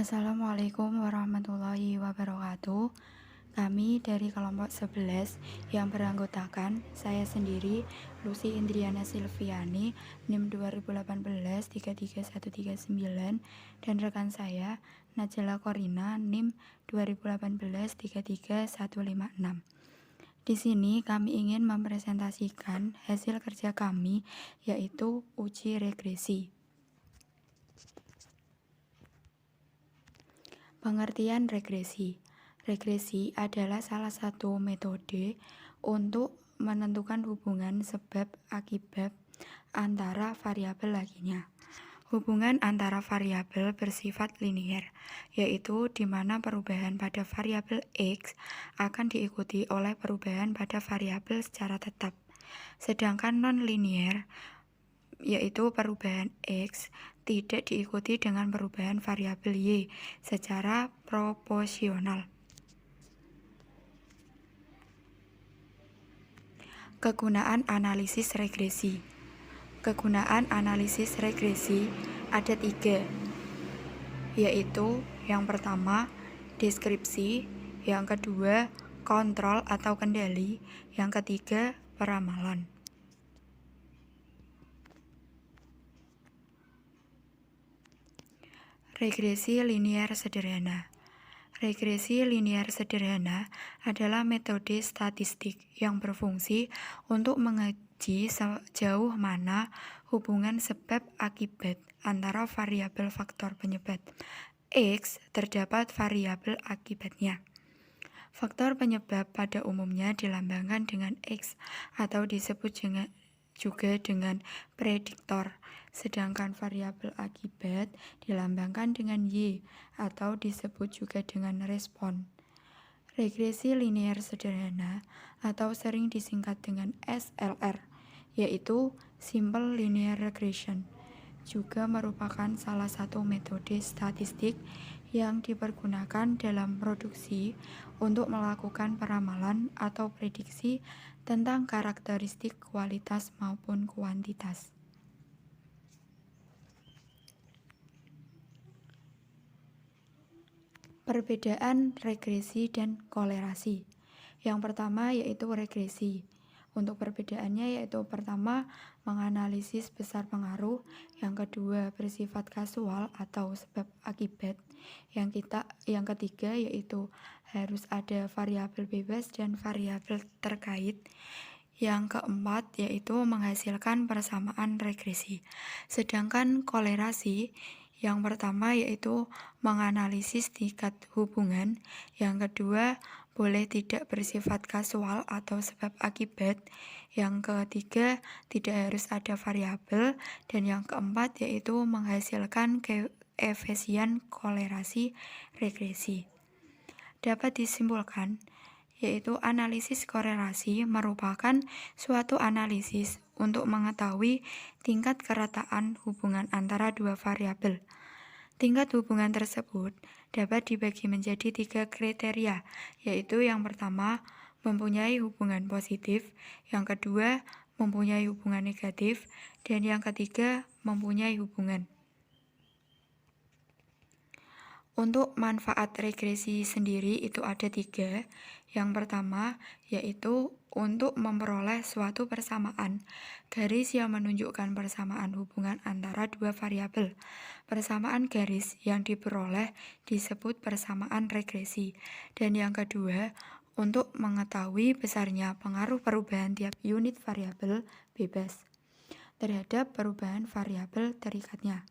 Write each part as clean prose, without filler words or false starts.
Assalamualaikum warahmatullahi wabarakatuh. Kami dari kelompok 11 yang beranggotakan saya sendiri, Lucy Indriana Silviani, NIM 2018-33139, dan rekan saya, Najla Korina, NIM 2018-33156. Di sini kami ingin mempresentasikan hasil kerja kami, yaitu uji regresi. Pengertian regresi. Regresi adalah salah satu metode untuk menentukan hubungan sebab-akibat antara variabel lainnya. Hubungan antara variabel bersifat linier, yaitu di mana perubahan pada variabel X akan diikuti oleh perubahan pada variabel secara tetap. Sedangkan non-linier, yaitu perubahan X tidak diikuti dengan perubahan variabel Y secara proporsional. Kegunaan analisis regresi. Kegunaan analisis regresi ada 3, yaitu yang pertama, deskripsi, yang kedua, kontrol atau kendali, yang ketiga, peramalan. Regresi linier sederhana. Regresi linier sederhana adalah metode statistik yang berfungsi untuk menguji sejauh mana hubungan sebab-akibat antara variabel faktor penyebab X terdapat variabel akibatnya. Faktor penyebab pada umumnya dilambangkan dengan X atau disebut juga dengan prediktor, sedangkan variabel akibat dilambangkan dengan Y atau disebut juga dengan respon. Regresi linier sederhana atau sering disingkat dengan SLR, yaitu Simple Linear Regression, juga merupakan salah satu metode statistik yang dipergunakan dalam produksi untuk melakukan peramalan atau prediksi tentang karakteristik kualitas maupun kuantitas. Perbedaan regresi dan kolerasi. Yang pertama yaitu regresi. Untuk perbedaannya yaitu pertama, menganalisis besar pengaruh, yang kedua bersifat kasual atau sebab akibat, yang ketiga yaitu harus ada variabel bebas dan variabel terkait, yang keempat yaitu menghasilkan persamaan regresi. Sedangkan kolerasi yang pertama yaitu menganalisis tingkat hubungan, yang kedua boleh tidak bersifat kasual atau sebab akibat, yang ketiga tidak harus ada variabel, dan yang keempat yaitu menghasilkan koefisien kolerasi regresi. Dapat disimpulkan, yaitu analisis korelasi merupakan suatu analisis untuk mengetahui tingkat kerataan hubungan antara dua variabel. Tingkat hubungan tersebut dapat dibagi menjadi 3 kriteria, yaitu yang pertama, mempunyai hubungan positif, yang kedua, mempunyai hubungan negatif, dan yang ketiga, mempunyai hubungan. Untuk manfaat regresi sendiri itu ada 3. Yang pertama yaitu untuk memperoleh suatu persamaan, garis yang menunjukkan persamaan hubungan antara dua variabel. Persamaan garis yang diperoleh disebut persamaan regresi. Dan yang kedua, untuk mengetahui besarnya pengaruh perubahan tiap unit variabel bebas terhadap perubahan variabel terikatnya.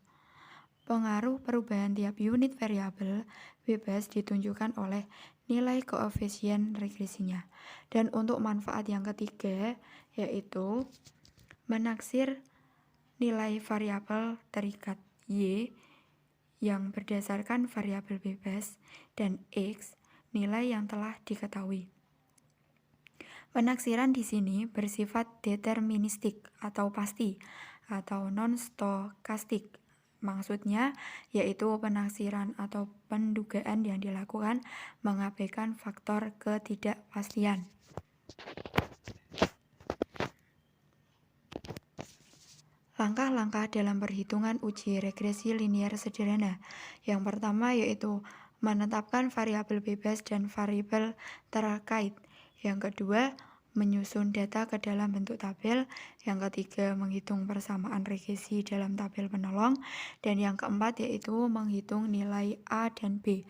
Pengaruh perubahan tiap unit variabel bebas ditunjukkan oleh nilai koefisien regresinya. Dan untuk manfaat yang ketiga yaitu menaksir nilai variabel terikat Y yang berdasarkan variabel bebas dan X nilai yang telah diketahui. Penaksiran di sini bersifat deterministik atau pasti atau non-stokastik. Maksudnya yaitu penaksiran atau pendugaan yang dilakukan mengabaikan faktor ketidakpastian. Langkah-langkah dalam perhitungan uji regresi linier sederhana. Yang pertama yaitu menetapkan variabel bebas dan variabel terkait. Yang kedua, menyusun data ke dalam bentuk tabel. Yang ketiga, menghitung persamaan regresi dalam tabel penolong. Dan yang keempat yaitu menghitung nilai A dan B.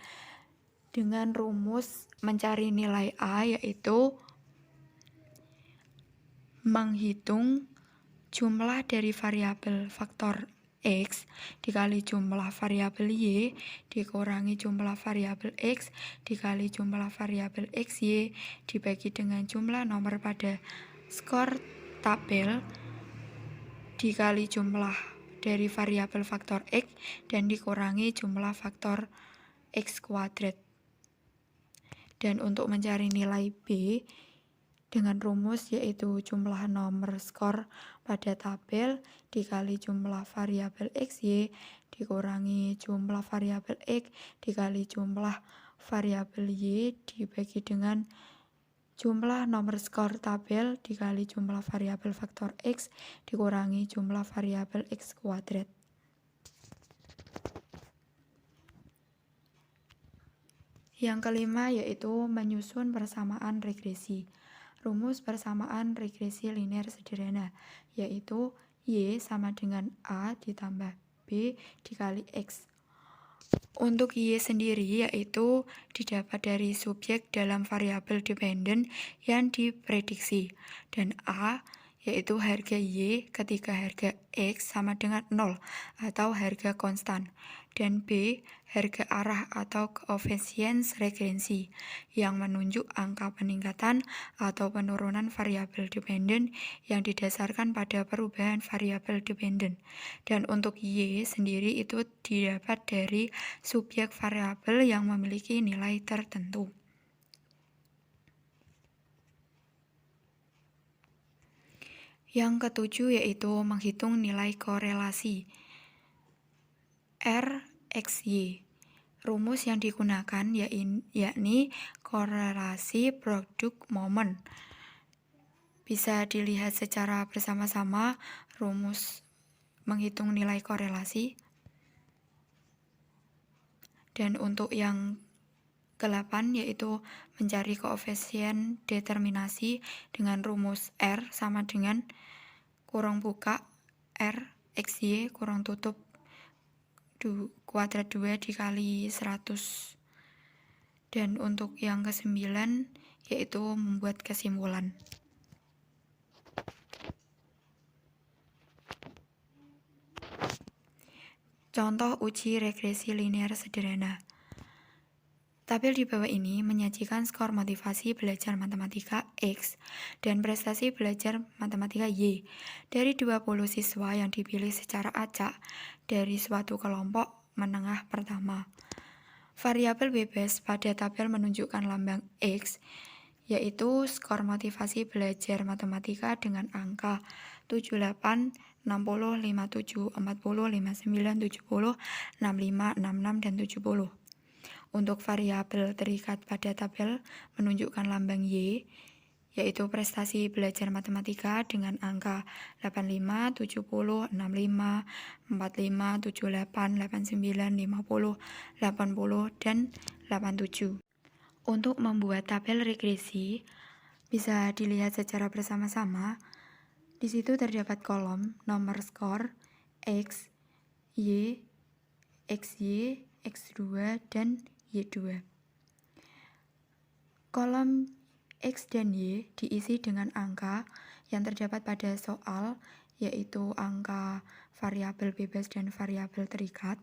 Dengan rumus mencari nilai A yaitu menghitung jumlah dari variabel faktor X dikali jumlah variabel Y dikurangi jumlah variabel X dikali jumlah variabel XY dibagi dengan jumlah nomor pada skor tabel dikali jumlah dari variabel faktor X dan dikurangi jumlah faktor X kuadrat. Dan untuk mencari nilai B dengan rumus yaitu jumlah nomor skor pada tabel dikali jumlah variabel XY dikurangi jumlah variabel X dikali jumlah variabel Y dibagi dengan jumlah nomor skor tabel dikali jumlah variabel faktor X dikurangi jumlah variabel X kuadrat. Yang kelima yaitu menyusun persamaan regresi. Rumus persamaan regresi linear sederhana yaitu Y sama dengan A ditambah B dikali X. Untuk Y sendiri yaitu didapat dari subjek dalam variabel dependen yang diprediksi dan A yaitu harga Y ketika harga X sama dengan 0 atau harga konstan, dan B harga arah atau koefisiens regressi yang menunjuk angka peningkatan atau penurunan variabel dependen yang didasarkan pada perubahan variabel dependen. Dan untuk Y sendiri itu didapat dari subjek variabel yang memiliki nilai tertentu. Yang ketujuh yaitu menghitung nilai korelasi R(X)Y. Rumus yang digunakan yakni korelasi produk momen. Bisa dilihat secara bersama-sama rumus menghitung nilai korelasi. Dan untuk yang ke-8 yaitu mencari koefisien determinasi dengan rumus R sama dengan kurang buka R XY kurang tutup kuadrat 2 dikali 100. Dan untuk yang ke-9 yaitu membuat kesimpulan. Contoh uji regresi linear sederhana. Tabel di bawah ini menyajikan skor motivasi belajar matematika X dan prestasi belajar matematika Y dari 20 siswa yang dipilih secara acak dari suatu kelompok menengah pertama. Variabel bebas pada tabel menunjukkan lambang X, yaitu skor motivasi belajar matematika dengan angka 78, 60, 57, 40, 59, 70, 65, 66, dan 70. Untuk variabel terikat pada tabel menunjukkan lambang Y, yaitu prestasi belajar matematika dengan angka 85, 70, 65, 45, 78, 89, 50, 80, dan 87. Untuk membuat tabel regresi, bisa dilihat secara bersama-sama. Di situ terdapat kolom nomor skor X, Y, XY, X2, dan Y2. Kolom X dan Y diisi dengan angka yang terdapat pada soal, yaitu angka variabel bebas dan variabel terikat.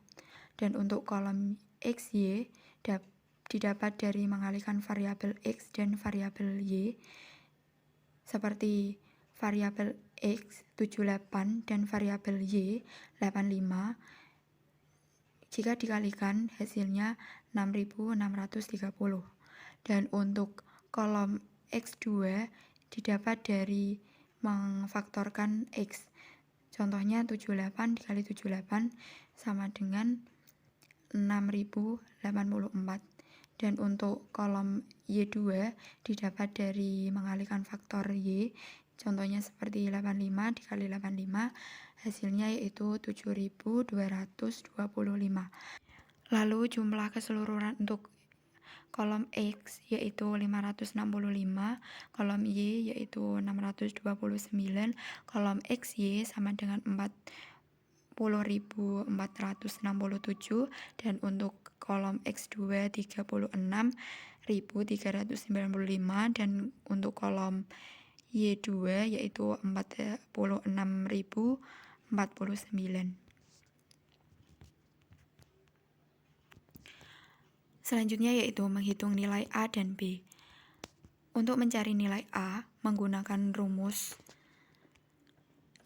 Dan untuk kolom XY didapat dari mengalihkan variabel X dan variabel Y, seperti variabel X 78 dan variabel Y 85. Jika dikalikan hasilnya 6630. Dan untuk kolom X2 didapat dari mengfaktorkan X. Contohnya 78 dikali 78 sama dengan 6084. Dan untuk kolom Y2 didapat dari mengalihkan faktor Y Contohnya seperti 85 dikali 85, hasilnya yaitu 7.225. Lalu jumlah keseluruhan untuk kolom X yaitu 565, kolom Y yaitu 629, kolom XY sama dengan 40.467, dan untuk kolom X2 36.395, dan untuk kolom Y2 yaitu 46.049. Selanjutnya yaitu menghitung nilai A dan B. Untuk mencari nilai A menggunakan rumus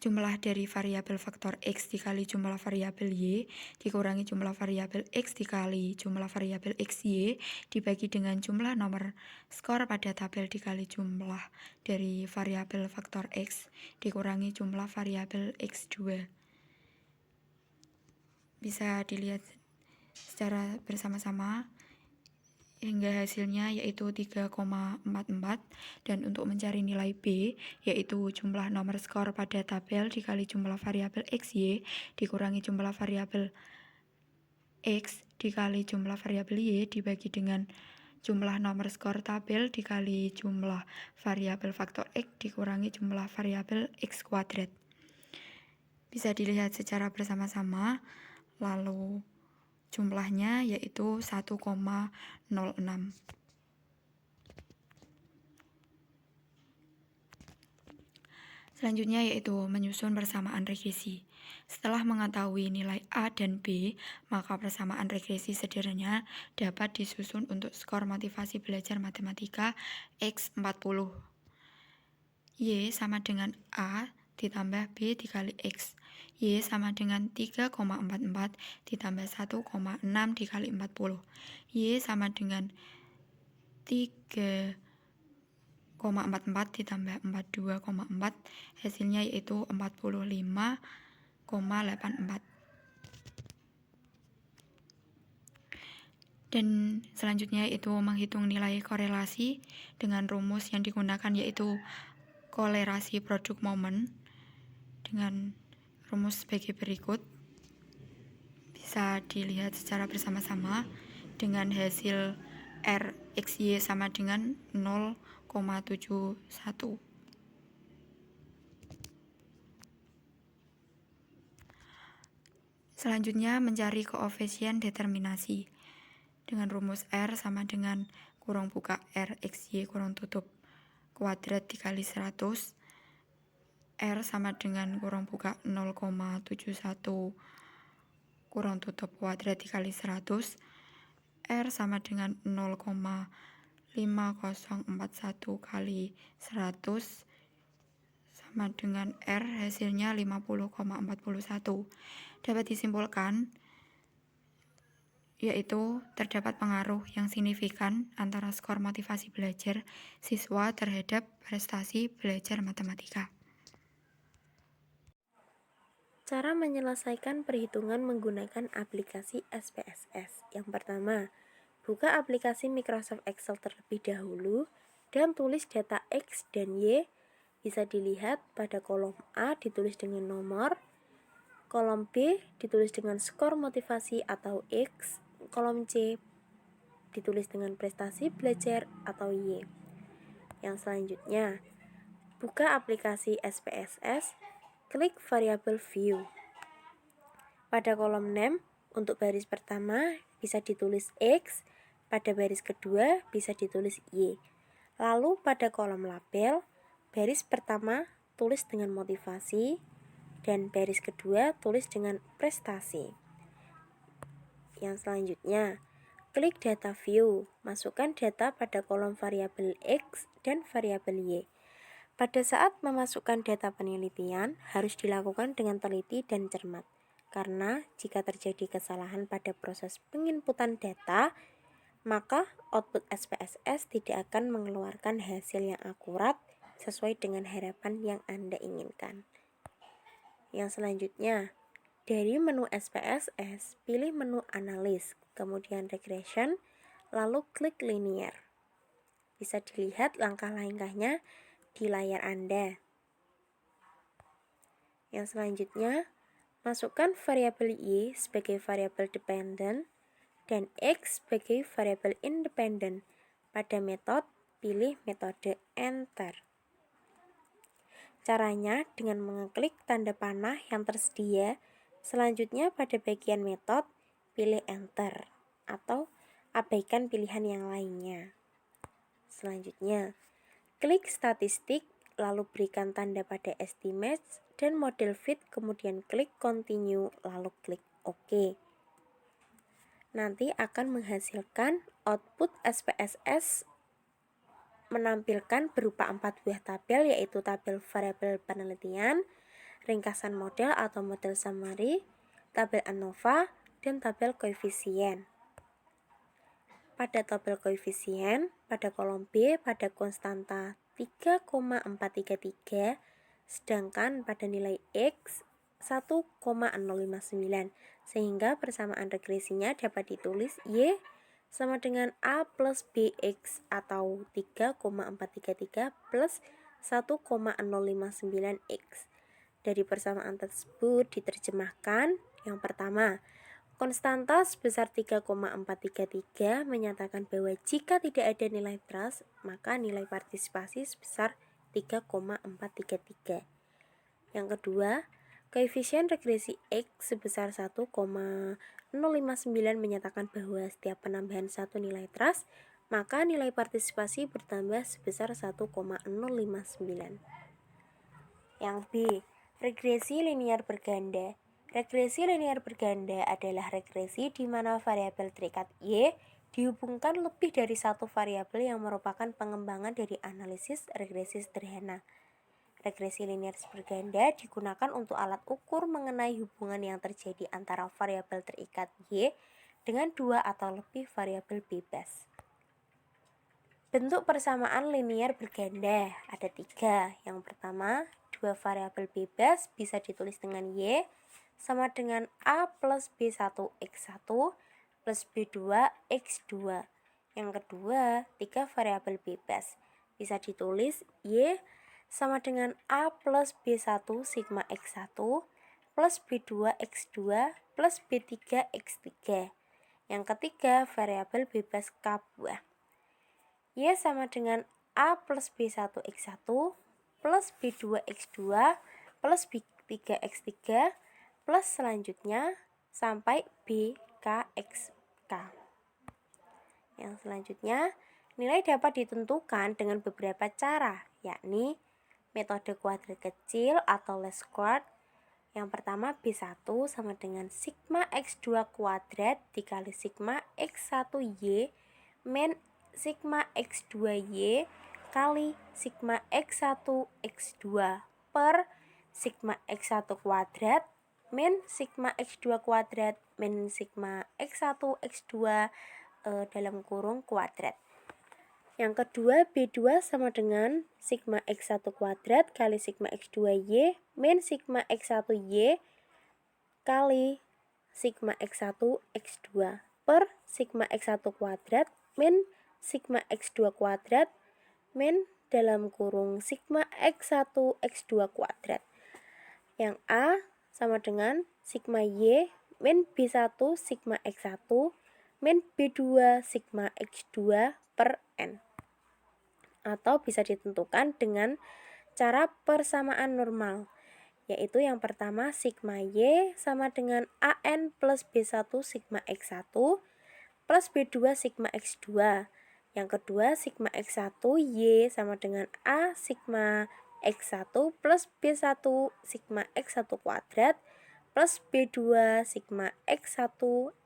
jumlah dari variabel faktor X dikali jumlah variabel Y dikurangi jumlah variabel X dikali jumlah variabel XY dibagi dengan jumlah nomor skor pada tabel dikali jumlah dari variabel faktor X dikurangi jumlah variabel X2. Bisa dilihat secara bersama-sama hingga hasilnya yaitu 3,44, dan untuk mencari nilai B yaitu jumlah nomor skor pada tabel dikali jumlah variabel XY dikurangi jumlah variabel X dikali jumlah variabel Y dibagi dengan jumlah nomor skor tabel dikali jumlah variabel faktor X dikurangi jumlah variabel X kuadrat. Bisa dilihat secara bersama-sama, lalu jumlahnya yaitu 1,06. Selanjutnya yaitu menyusun persamaan regresi. Setelah mengetahui nilai A dan B, maka persamaan regresi sederhana dapat disusun untuk skor motivasi belajar matematika X40. Y sama dengan A ditambah B dikali X. Y sama dengan 3,44 ditambah 1,6 dikali 40. Y sama dengan 3,44 ditambah 42,4, hasilnya yaitu 45,84. Dan selanjutnya yaitu menghitung nilai korelasi dengan rumus yang digunakan yaitu kolerasi produk momen dengan rumus sebagai berikut. Bisa dilihat secara bersama-sama dengan hasil R XY sama dengan 0,71. Selanjutnya mencari koefisien determinasi dengan rumus R sama dengan kurung buka R XY kurung tutup kuadrat dikali 100. R sama dengan kurung buka 0,71 kurung tutup kuadrat dikali 100. R sama dengan 0,5041 kali 100 sama dengan R, hasilnya 50,41. Dapat disimpulkan yaitu terdapat pengaruh yang signifikan antara skor motivasi belajar siswa terhadap prestasi belajar matematika. Cara menyelesaikan perhitungan menggunakan aplikasi SPSS. Yang pertama, buka aplikasi Microsoft Excel terlebih dahulu dan tulis data X dan Y. Bisa dilihat pada kolom A ditulis dengan nomor, kolom B ditulis dengan skor motivasi atau X, kolom C ditulis dengan prestasi belajar atau Y. Yang selanjutnya, buka aplikasi SPSS, klik variabel view. Pada kolom name, untuk baris pertama bisa ditulis X, pada baris kedua bisa ditulis Y. Lalu pada kolom label, baris pertama tulis dengan motivasi, dan baris kedua tulis dengan prestasi. Yang selanjutnya, klik data view, masukkan data pada kolom variabel X dan variabel Y. Pada saat memasukkan data penelitian, harus dilakukan dengan teliti dan cermat, karena jika terjadi kesalahan pada proses penginputan data, maka output SPSS tidak akan mengeluarkan hasil yang akurat sesuai dengan harapan yang Anda inginkan. Yang selanjutnya, dari menu SPSS, pilih menu analis, kemudian regression, lalu klik linear. Bisa dilihat langkah-langkahnya di layar Anda. Yang selanjutnya, masukkan variabel Y sebagai variabel dependen dan X sebagai variabel independen. Pada metode, pilih metode Enter. Caranya dengan mengeklik tanda panah yang tersedia. Selanjutnya pada bagian metode, pilih Enter atau abaikan pilihan yang lainnya. Selanjutnya, klik statistik, lalu berikan tanda pada estimate dan model fit, kemudian klik continue, lalu klik OK. Nanti akan menghasilkan output SPSS menampilkan berupa 4 buah tabel, yaitu tabel variabel penelitian, ringkasan model atau model summary, tabel ANOVA, dan tabel koefisien. Pada tabel koefisien, pada kolom B pada konstanta 3,433, sedangkan pada nilai X 1,059, sehingga persamaan regresinya dapat ditulis Y sama dengan A plus BX atau 3,433 plus 1,059X. Dari persamaan tersebut diterjemahkan. Yang pertama, konstanta sebesar 3,433 menyatakan bahwa jika tidak ada nilai trust, maka nilai partisipasi sebesar 3,433. Yang kedua, koefisien regresi X sebesar 1,059 menyatakan bahwa setiap penambahan satu nilai trust, maka nilai partisipasi bertambah sebesar 1,059. Yang B, regresi linear berganda. Regresi linear berganda adalah regresi di mana variabel terikat Y dihubungkan lebih dari satu variabel yang merupakan pengembangan dari analisis regresi sederhana. Regresi linear berganda digunakan untuk alat ukur mengenai hubungan yang terjadi antara variabel terikat Y dengan dua atau lebih variabel bebas. Bentuk persamaan linear berganda ada 3. Yang pertama, dua variabel bebas bisa ditulis dengan Y sama dengan A plus B1X1 plus B2X2. Yang kedua, 3 variabel bebas bisa ditulis Y sama dengan A plus B1 sigma X1 plus B2X2 plus B3X3. Yang ketiga, variabel bebas K buah. Y sama dengan A plus B1X1 plus B2X2 plus B3X3 plus selanjutnya sampai BKXK. Yang selanjutnya, nilai dapat ditentukan dengan beberapa cara, yakni metode kuadrat kecil atau least squared. Yang pertama, B1 sama dengan sigma X2 kuadrat dikali sigma X1Y min sigma X2Y kali sigma X1X2 per sigma X1 kuadrat min sigma X2 kuadrat min sigma X1X2 dalam kurung kuadrat. Yang kedua, B2 sama dengan sigma X1 kuadrat kali sigma X2Y min sigma X1Y kali sigma X1X2 per sigma X1 kuadrat min sigma X2 kuadrat min dalam kurung sigma X1X2 kuadrat. Yang A sama dengan sigma Y min B1 sigma X1 min B2 sigma X2 per N. Atau bisa ditentukan dengan cara persamaan normal, yaitu yang pertama sigma Y sama dengan AN plus B1 sigma X1 plus B2 sigma X2. Yang kedua, sigma X1 Y sama dengan A sigma X1 plus B1 sigma X1 kuadrat plus B2 sigma X1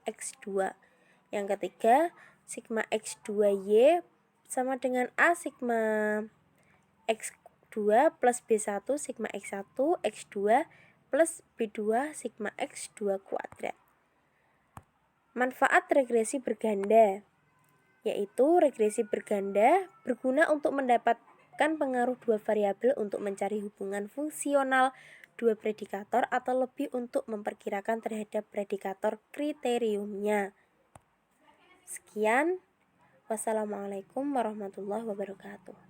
X2. Yang ketiga, sigma X2Y sama dengan A sigma X2 plus B1 sigma X1 X2 plus B2 sigma X2 kuadrat. Manfaat regresi berganda, yaitu regresi berganda berguna untuk mendapatkan pengaruh dua variabel untuk mencari hubungan fungsional dua predikator atau lebih untuk memperkirakan terhadap predikator kriteriumnya. Sekian, wassalamualaikum warahmatullahi wabarakatuh.